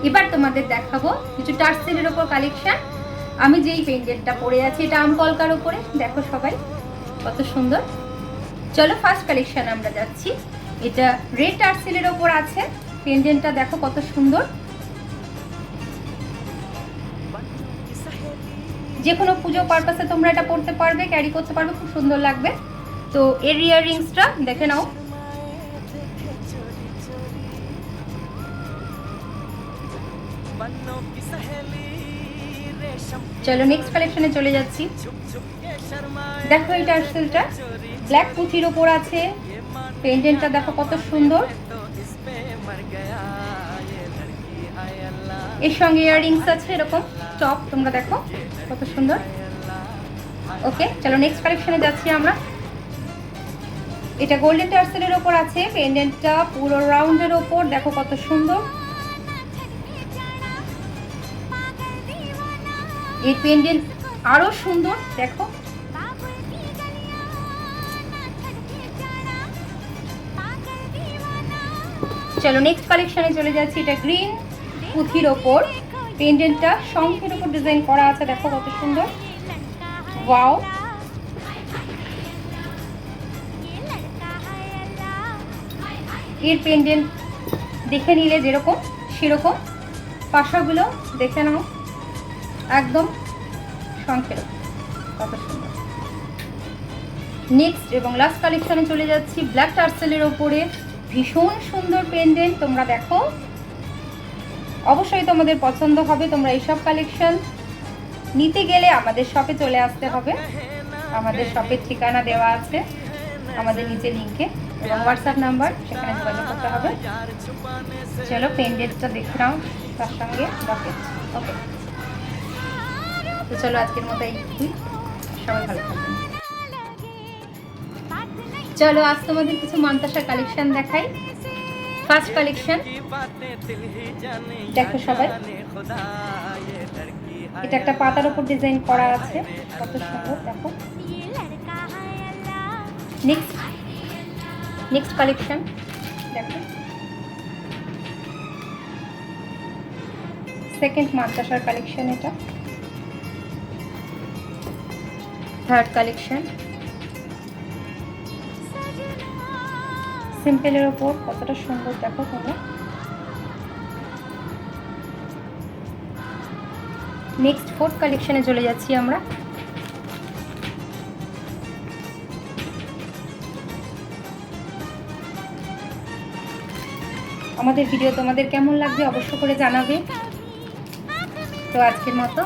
এবার তোমাদের দেখাবো কিছু টার্সেলের ওপর কালেকশন। আমি যেই পেন্ডেন্টটা পরে আছি এটা আম কলকার ওপরে, দেখো সবাই কত সুন্দর। চলো ফার্স্ট কালেকশন আমরা যাচ্ছি। এটা রেড টার্সেলের ওপর আছে, পেন্ডেন্টটা দেখো কত সুন্দর। যে কোনো পুজো পারপাসে তোমরা এটা পরতে পারবে, ক্যারি করতে পারবে, খুব সুন্দর লাগবে। তো এর ইয়াররিংসটা দেখে নাও, চলো নেক্সট কালেকশনে চলে যাচ্ছি। দেখো এই টার্সেলটা ব্ল্যাক পুঁথির ওপর আছে, পেন্ডেন্টটা দেখো কত সুন্দর। এর সঙ্গে ইয়াররিংস আছে এরকম টপ, তোমরা দেখো কত সুন্দর। ওকে চলো নেক্সট কালেকশনে যাচ্ছি আমরা। এটা গোল্ডেন টার্সেলের ওপর আছে, পেন্ডেন্টটা পুরো রাউন্ডের ওপর, দেখো কত সুন্দর। এই পেন্ডেন্ট আরো সুন্দর, দেখো চলো নেক্সট কালেকশনে চলে যাচ্ছি। এটা গ্রিন পুঁথির ওপর, পেন্ডেন্টটা শঙ্খের ওপর ডিজাইন করা আছে, দেখো কত সুন্দর। ওয়াও, এর পেন্ডেন্ট দেখে নিলে যেরকম সেরকম, পাশাগুলো দেখে নাও একদম শঙ্খের, কত সুন্দর। নেক্সট এবং লাস্ট কালেকশনে চলে যাচ্ছি। ব্ল্যাক টার্সেলের ওপরে ভীষণ সুন্দর পেন্ডেন্ট, তোমরা দেখো অবশ্যই তোমাদের পছন্দ হবে। তোমরা এইসব কালেকশন নিতে গেলে আমাদের শপে চলে আসতে হবে। আমাদের শপের ঠিকানা দেওয়া আছে আমাদের নিচে লিঙ্কে এবং হোয়াটসঅ্যাপ নাম্বার, সেখানে যোগাযোগ করতে হবে। চলো পেন্ডেন্টটা দেখে নাও তার সঙ্গে লকেট। ওকে তো চলো আজকের মতো এইটুকুই, সবাই ভালো থাকবেন। চলো আজ তোমাদের কিছু মান্তাসার কালেকশন দেখাই। ফার্স্ট কালেকশন দেখো সবাই, এটা একটা পাতার উপর ডিজাইন করা আছে, কত সুন্দর দেখো। নেক্সট কালেকশন দেখো, সেকেন্ড মান্তাসার কালেকশন। এটা থার্ড কালেকশন, সিম্পলের ওপর কতটা সুন্দর দেখো তোমরা। নেক্সট ফোর্থ কালেকশনে চলে যাচ্ছি আমরা। আমাদের ভিডিও তোমাদের কেমন লাগবে অবশ্য করে জানাবে। তো আজকের মতো